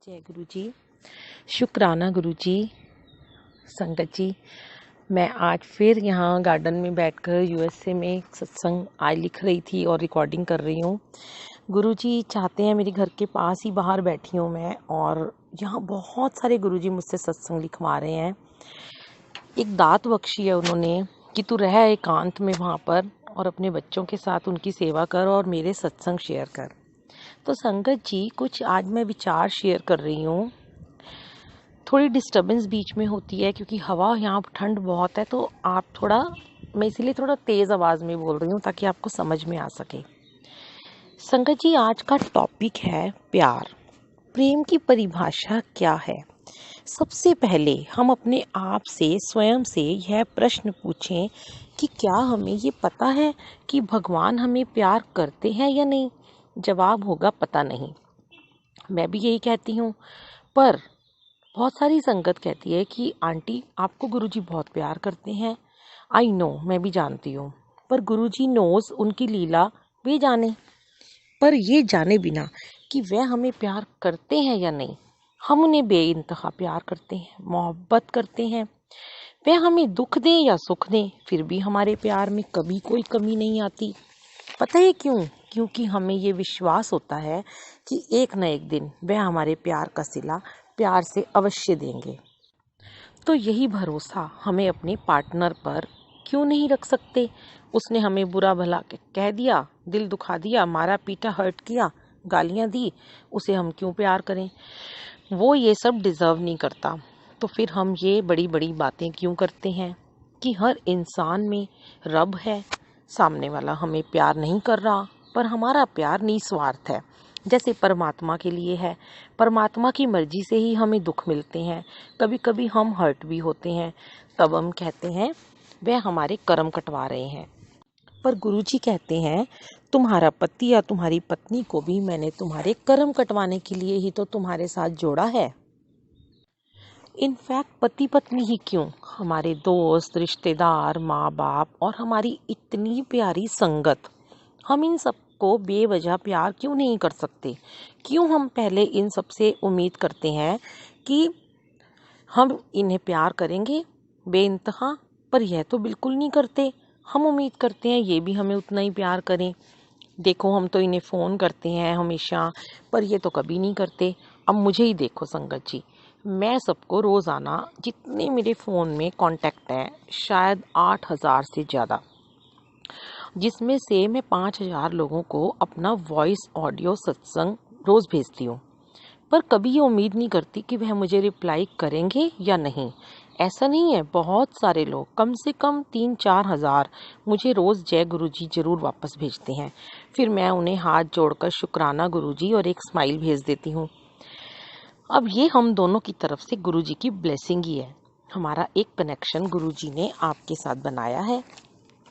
जय गुरु जी। शुक्राना गुरु जी। संगत जी, मैं आज फिर यहाँ गार्डन में बैठकर यूएसए में सत्संग आज लिख रही थी और रिकॉर्डिंग कर रही हूँ। गुरु जी चाहते हैं, मेरे घर के पास ही बाहर बैठी हूँ मैं, और यहाँ बहुत सारे गुरु जी मुझसे सत्संग लिखवा रहे हैं। एक दात बख्शी है उन्होंने कि तू रह एकांत में वहाँ पर और अपने बच्चों के साथ उनकी सेवा कर और मेरे सत्संग शेयर कर। तो संगत जी, कुछ आज मैं विचार शेयर कर रही हूँ। थोड़ी डिस्टर्बेंस बीच में होती है क्योंकि हवा यहाँ ठंड बहुत है, तो आप थोड़ा, मैं इसीलिए थोड़ा तेज़ आवाज़ में बोल रही हूँ ताकि आपको समझ में आ सके। संगत जी, आज का टॉपिक है प्यार। प्रेम की परिभाषा क्या है? सबसे पहले हम अपने आप से, स्वयं से यह प्रश्न पूछें कि क्या हमें ये पता है कि भगवान हमें प्यार करते हैं या नहीं? जवाब होगा पता नहीं। मैं भी यही कहती हूँ, पर बहुत सारी संगत कहती है कि आंटी आपको गुरुजी बहुत प्यार करते हैं। आई नो, मैं भी जानती हूँ, पर गुरुजी नोज उनकी लीला वे जाने। पर ये जाने बिना कि वह हमें प्यार करते हैं या नहीं, हम उन्हें बेइंतहा प्यार करते हैं, मोहब्बत करते हैं। वह हमें दुख दें या सुख दें, फिर भी हमारे प्यार में कभी कोई कमी नहीं आती। पता है क्यों? क्योंकि हमें ये विश्वास होता है कि एक न एक दिन वह हमारे प्यार का सिला प्यार से अवश्य देंगे। तो यही भरोसा हमें अपने पार्टनर पर क्यों नहीं रख सकते? उसने हमें बुरा भला कह दिया, दिल दुखा दिया, मारा पीटा, हर्ट किया, गालियां दी, उसे हम क्यों प्यार करें? वो ये सब डिजर्व नहीं करता। तो फिर हम ये बड़ी बड़ी बातें क्यों करते हैं कि हर इंसान में रब है, सामने वाला हमें प्यार नहीं कर रहा, पर हमारा प्यार निस्वार्थ है, जैसे परमात्मा के लिए है। परमात्मा की मर्जी से ही हमें दुख मिलते हैं, कभी कभी हम हर्ट भी होते हैं, तब हम कहते हैं वह हमारे कर्म कटवा रहे हैं। पर गुरुजी कहते हैं तुम्हारा पति या तुम्हारी पत्नी को भी मैंने तुम्हारे कर्म कटवाने के लिए ही तो तुम्हारे साथ जोड़ा है। इनफैक्ट पति पत्नी ही क्यों, हमारे दोस्त, रिश्तेदार, माँ बाप और हमारी इतनी प्यारी संगत, हम इन सबको बेवजह प्यार क्यों नहीं कर सकते? क्यों हम पहले इन सब से उम्मीद करते हैं कि हम इन्हें प्यार करेंगे बेइंतहा, पर यह तो बिल्कुल नहीं करते। हम उम्मीद करते हैं ये भी हमें उतना ही प्यार करें। देखो, हम तो इन्हें फ़ोन करते हैं हमेशा, पर ये तो कभी नहीं करते। अब मुझे ही देखो संगत जी, मैं सबको रोज़ाना जितने मेरे फ़ोन में कांटेक्ट हैं, शायद 8,000 से ज़्यादा, जिसमें से मैं 5,000 लोगों को अपना वॉइस ऑडियो सत्संग रोज़ भेजती हूँ, पर कभी ये उम्मीद नहीं करती कि वह मुझे रिप्लाई करेंगे या नहीं। ऐसा नहीं है, बहुत सारे लोग, कम से कम 3-4 हज़ार, मुझे रोज़ जय गुरुजी ज़रूर वापस भेजते हैं। फिर मैं उन्हें हाथ जोड़कर शुक्राना गुरुजी और एक स्माइल भेज देती हूँ। अब ये हम दोनों की तरफ से गुरुजी की ब्लेसिंग ही है। हमारा एक कनेक्शन गुरुजी ने आपके साथ बनाया है।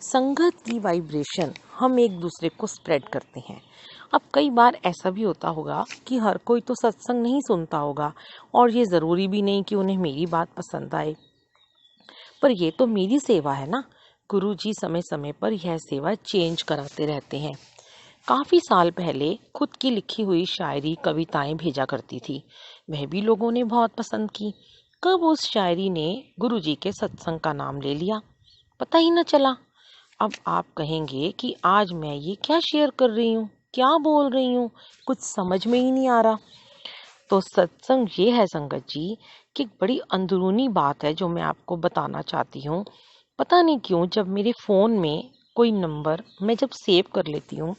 संगत की वाइब्रेशन हम एक दूसरे को स्प्रेड करते हैं। अब कई बार ऐसा भी होता होगा कि हर कोई तो सत्संग नहीं सुनता होगा, और ये ज़रूरी भी नहीं कि उन्हें मेरी बात पसंद आए, पर ये तो मेरी सेवा है ना। गुरुजी समय समय पर यह सेवा चेंज कराते रहते हैं। काफ़ी साल पहले खुद की लिखी हुई शायरी, कविताएं भेजा करती थी, वह भी लोगों ने बहुत पसंद की। कब उस शायरी ने गुरुजी के सत्संग का नाम ले लिया, पता ही न चला। अब आप कहेंगे कि आज मैं ये क्या शेयर कर रही हूँ, क्या बोल रही हूँ, कुछ समझ में ही नहीं आ रहा। तो सत्संग ये है संगत जी कि एक बड़ी अंदरूनी बात है जो मैं आपको बताना चाहती हूँ। पता नहीं क्यों जब मेरे फ़ोन में कोई नंबर मैं जब सेव कर लेती हूँ,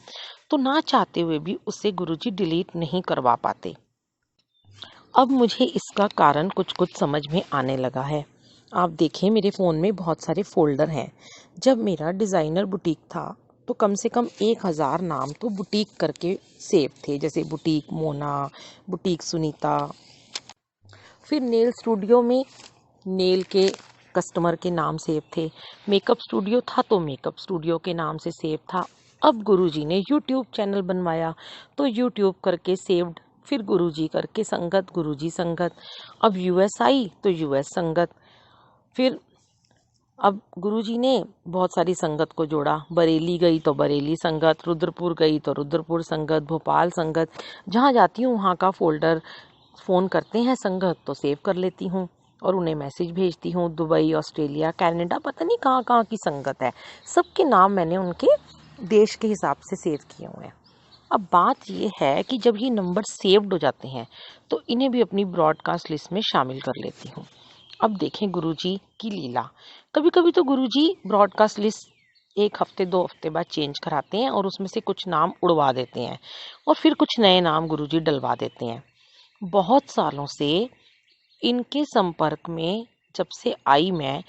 तो ना चाहते हुए भी उसे गुरुजी डिलीट नहीं करवा पाते। अब मुझे इसका कारण कुछ कुछ समझ में आने लगा है। आप देखें, मेरे फ़ोन में बहुत सारे फ़ोल्डर हैं। जब मेरा डिज़ाइनर बुटीक था तो कम से कम 1,000 नाम तो बुटीक करके सेव थे, जैसे बुटीक मोना, बुटीक सुनीता। फिर नेल स्टूडियो में नेल के कस्टमर के नाम सेव थे। मेकअप स्टूडियो था तो मेकअप स्टूडियो के नाम से सेव था। अब गुरुजी ने यूट्यूब चैनल बनवाया तो यूट्यूब करके सेव्ड, फिर गुरुजी करके संगत, गुरुजी संगत। अब यूएस आई तो यूएस संगत। फिर अब गुरुजी ने बहुत सारी संगत को जोड़ा, बरेली गई तो बरेली संगत, रुद्रपुर गई तो रुद्रपुर संगत, भोपाल संगत। जहाँ जाती हूँ वहाँ का फोल्डर फ़ोन करते हैं संगत तो सेव कर लेती हूँ और उन्हें मैसेज भेजती हूँ। दुबई, ऑस्ट्रेलिया, कनाडा, पता नहीं कहाँ कहाँ की संगत है। सबके नाम मैंने उनके देश के हिसाब से सेव किए हुए हैं। अब बात ये है कि जब ये नंबर सेव्ड हो जाते हैं तो इन्हें भी अपनी ब्रॉडकास्ट लिस्ट में शामिल कर लेती हूँ। अब देखें गुरुजी की लीला। कभी कभी तो गुरुजी ब्रॉडकास्ट लिस्ट 1 हफ्ते 2 हफ्ते बाद चेंज कराते हैं और उसमें से कुछ नाम उड़वा देते हैं और फिर कुछ नए नाम गुरुजी डलवा देते हैं। बहुत सालों से इनके संपर्क में जब से आई मैं,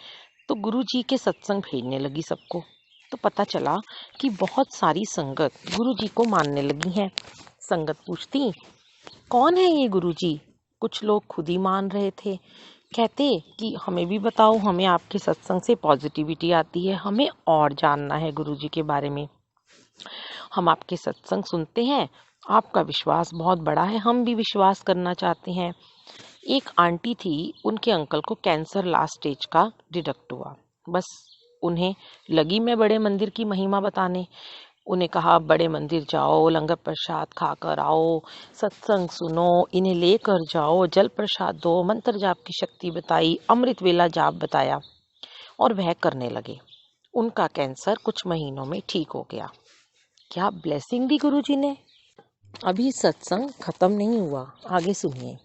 तो गुरुजी के सत्संग भेजने लगी सबको। तो पता चला कि बहुत सारी संगत गुरुजी को मानने लगी हैं। संगत पूछती, कौन है ये गुरुजी? कुछ लोग खुद ही मान रहे थे। कहते कि हमें भी बताओ, हमें आपके सत्संग से पॉजिटिविटी आती है, हमें और जानना है गुरुजी के बारे में। हम आपके सत्संग सुनते हैं, आपका विश्वास बहुत बड़ा है, हम भी विश्वास करना चाहते हैं। एक आंटी थी, उनके अंकल को कैंसर लास्ट स्टेज का डिटेक्ट हुआ। बस उन्हें लगी मैं बड़े मंदिर की महिमा बताने। उन्हें कहा बड़े मंदिर जाओ, लंगर प्रसाद खाकर आओ, सत्संग सुनो, इन्हें लेकर जाओ, जल प्रसाद दो, मंत्र जाप की शक्ति बताई, अमृत वेला जाप बताया और वह करने लगे। उनका कैंसर कुछ महीनों में ठीक हो गया। क्या ब्लेसिंग दी गुरुजी ने। अभी सत्संग खत्म नहीं हुआ, आगे सुनिए।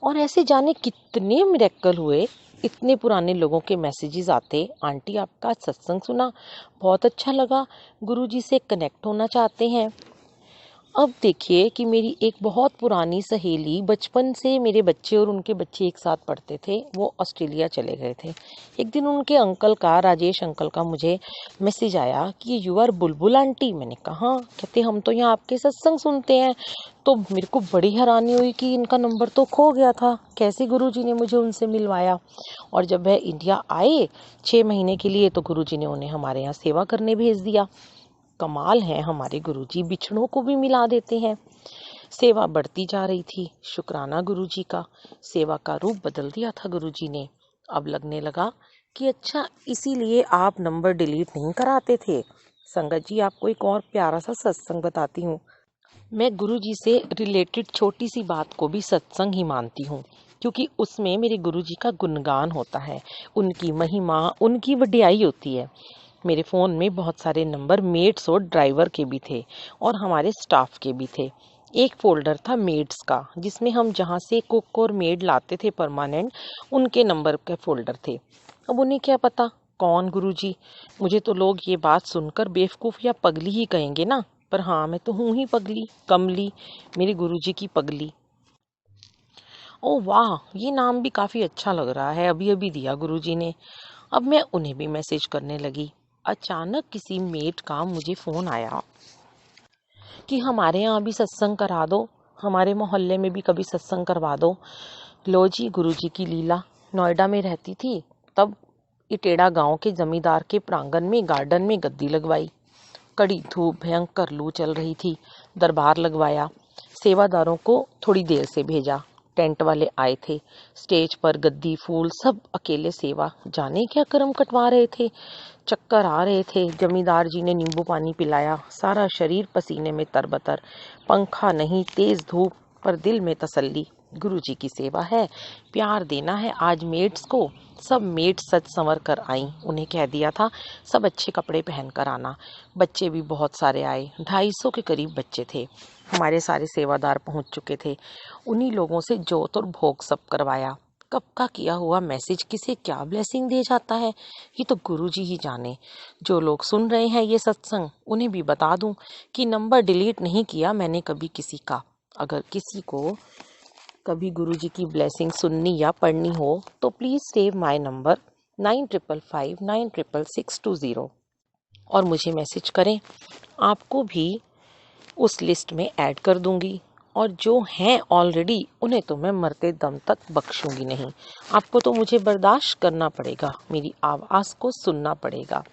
और ऐसे जाने कितने मिरेकल हुए। इतने पुराने लोगों के मैसेजेस आते, आंटी आपका सत्संग सुना, बहुत अच्छा लगा, गुरुजी से कनेक्ट होना चाहते हैं। अब देखिए कि मेरी एक बहुत पुरानी सहेली, बचपन से मेरे बच्चे और उनके बच्चे एक साथ पढ़ते थे, वो ऑस्ट्रेलिया चले गए थे। एक दिन उनके अंकल का, राजेश अंकल का मुझे मैसेज आया कि यू आर बुलबुल आंटी। मैंने कहा, कहते हम तो यहाँ आपके सत्संग सुनते हैं। तो मेरे को बड़ी हैरानी हुई कि इनका नंबर तो खो गया था, कैसे गुरुजी ने मुझे उनसे मिलवाया। और जब वह इंडिया आए 6 महीने के लिए, तो गुरुजी ने उन्हें हमारे यहाँ सेवा करने भेज दिया। कमाल है हमारे गुरुजी, बिछड़ों को भी मिला देते हैं। सेवा बढ़ती जा रही थी, शुक्राना गुरुजी का। सेवा का रूप बदल दिया था गुरुजी ने। अब लगने लगा कि अच्छा, इसीलिए आप नंबर डिलीट नहीं कराते थे। संगत जी, आपको एक और प्यारा सा सत्संग बताती हूँ। मैं गुरुजी से रिलेटेड छोटी सी बात को भी सत्संग ही मानती हूँ, क्योंकि उसमें मेरे गुरुजी का गुणगान होता है, उनकी महिमा, उनकी वड्याई होती है। मेरे फ़ोन में बहुत सारे नंबर मेड्स और ड्राइवर के भी थे और हमारे स्टाफ के भी थे। एक फ़ोल्डर था मेड्स का, जिसमें हम जहाँ से कुक और मेड लाते थे परमानेंट, उनके नंबर के फ़ोल्डर थे। अब उन्हें क्या पता कौन गुरुजी। मुझे तो लोग ये बात सुनकर बेवकूफ़ या पगली ही कहेंगे ना, पर हाँ, मैं तो हूँ ही पगली, कमली, मेरे गुरुजी की पगली। ओह वाह, ये नाम भी काफ़ी अच्छा लग रहा है, अभी अभी दिया गुरुजी ने। अब मैं उन्हें भी मैसेज करने लगी। अचानक किसी मेट का मुझे फ़ोन आया कि हमारे यहाँ भी सत्संग करा दो, हमारे मोहल्ले में भी कभी सत्संग करवा दो। लो जी, गुरुजी की लीला। नोएडा में रहती थी, तब इटेड़ा गांव के जमींदार के प्रांगण में गार्डन में गद्दी लगवाई। कड़ी धूप, भयंकर लू चल रही थी। दरबार लगवाया, सेवादारों को थोड़ी देर से भेजा। टेंट वाले आए थे, स्टेज पर गद्दी, फूल, सब अकेले सेवा। जाने क्या कर्म कटवा रहे थे, चक्कर आ रहे थे। जमींदार जी ने नींबू पानी पिलाया, सारा शरीर पसीने में तरबतर। पंखा नहीं, तेज धूप, पर दिल में तसल्ली, गुरुजी की सेवा है, प्यार देना है आज मेट्स को। सब मेट सज संवर कर आई। उन्हें कह दिया था सब अच्छे कपड़े पहन कर आना। बच्चे भी बहुत सारे आए, 250 के करीब बच्चे थे। हमारे सारे सेवादार पहुंच चुके थे। उन्हीं लोगों से जोत और भोग सब करवाया। कब का किया हुआ मैसेज किसे क्या ब्लेसिंग दे जाता है, ये तो गुरुजी ही जाने। जो लोग सुन रहे हैं ये सत्संग, उन्हें भी बता दूं कि नंबर डिलीट नहीं किया मैंने कभी किसी का। अगर किसी को कभी गुरुजी की ब्लेसिंग सुननी या पढ़नी हो तो प्लीज़ सेव माय नंबर 9555966620 और मुझे मैसेज करें। आपको भी उस लिस्ट में ऐड कर दूंगी, और जो हैं ऑलरेडी उन्हें तो मैं मरते दम तक बख्शूंगी नहीं। आपको तो मुझे बर्दाश्त करना पड़ेगा, मेरी आवाज़ को सुनना पड़ेगा।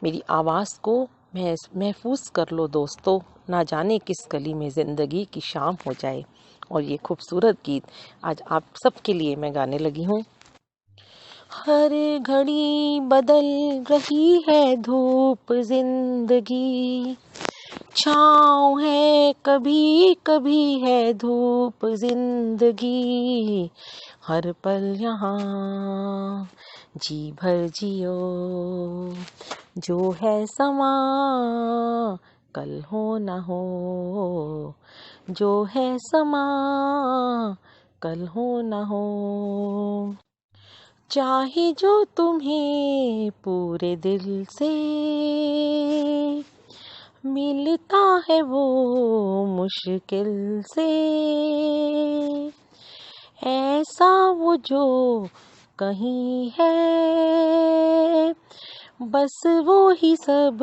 मेरी आवाज़ को महफूज कर लो दोस्तों, ना जाने किस गली में ज़िंदगी की शाम हो जाए। और ये खूबसूरत गीत आज आप सबके लिए मैं गाने लगी हूँ। हर घड़ी बदल रही है धूप जिंदगी, छाँव है कभी कभी है धूप जिंदगी, हर पल यहाँ जी भर जियो, जो है समा कल हो न हो, जो है समा कल हो न हो। चाहे जो तुम्हें पूरे दिल से मिलता है वो मुश्किल से, ऐसा वो जो कहीं है, बस वो ही सब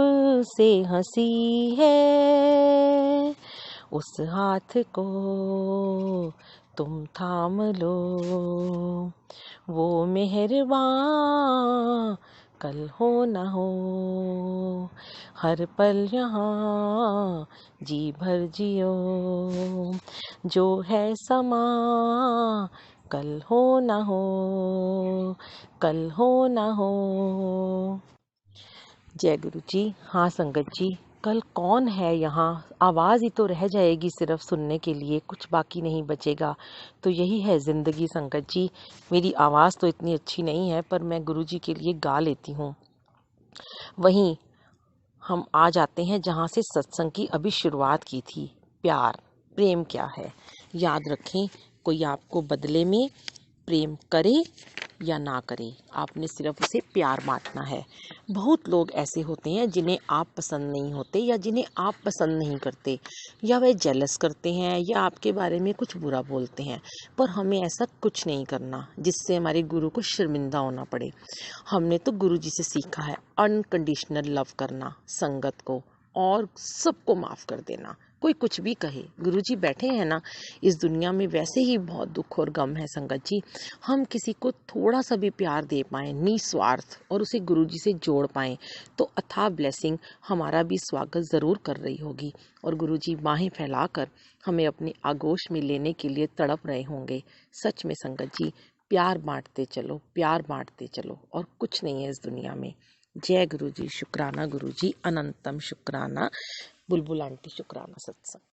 से हंसी है। उस हाथ को तुम थाम लो, वो मेहरबान कल हो न हो, हर पल यहाँ जी भर जियो, जो है समा कल हो न हो, कल हो न हो। जय गुरु जी। हाँ संगत जी, कल कौन है यहाँ, आवाज़ ही तो रह जाएगी सिर्फ सुनने के लिए, कुछ बाकी नहीं बचेगा। तो यही है ज़िंदगी संगत जी। मेरी आवाज़ तो इतनी अच्छी नहीं है, पर मैं गुरु जी के लिए गा लेती हूँ। वहीं हम आ जाते हैं जहाँ से सत्संग की अभी शुरुआत की थी। प्यार, प्रेम क्या है? याद रखें, कोई आपको बदले में प्रेम करे या ना करे, आपने सिर्फ उसे प्यार बांटना है। बहुत लोग ऐसे होते हैं जिन्हें आप पसंद नहीं होते, या जिन्हें आप पसंद नहीं करते, या वह जेलस करते हैं, या आपके बारे में कुछ बुरा बोलते हैं। पर हमें ऐसा कुछ नहीं करना जिससे हमारे गुरु को शर्मिंदा होना पड़े। हमने तो गुरु जी से सीखा है अनकंडीशनल लव करना, संगत को, और सबको माफ़ कर देना। कोई कुछ भी कहे, गुरु जी बैठे हैं ना, इस दुनिया में वैसे ही बहुत दुख और गम है संगत जी। हम किसी को थोड़ा सा भी प्यार दे पाएँ निस्वार्थ, और उसे गुरु जी से जोड़ पाएँ, तो अथाह ब्लेसिंग हमारा भी स्वागत ज़रूर कर रही होगी। और गुरु जी बाहें फैलाकर हमें अपने आगोश में लेने के लिए तड़प रहे होंगे। सच में संगत जी, प्यार बांटते चलो, प्यार बांटते चलो, और कुछ नहीं है इस दुनिया में। जय गुरु जी। शुक्राना गुरु जी, अनंतम शुक्राना। बुलबुल आंटी शुक्राना सत्संग।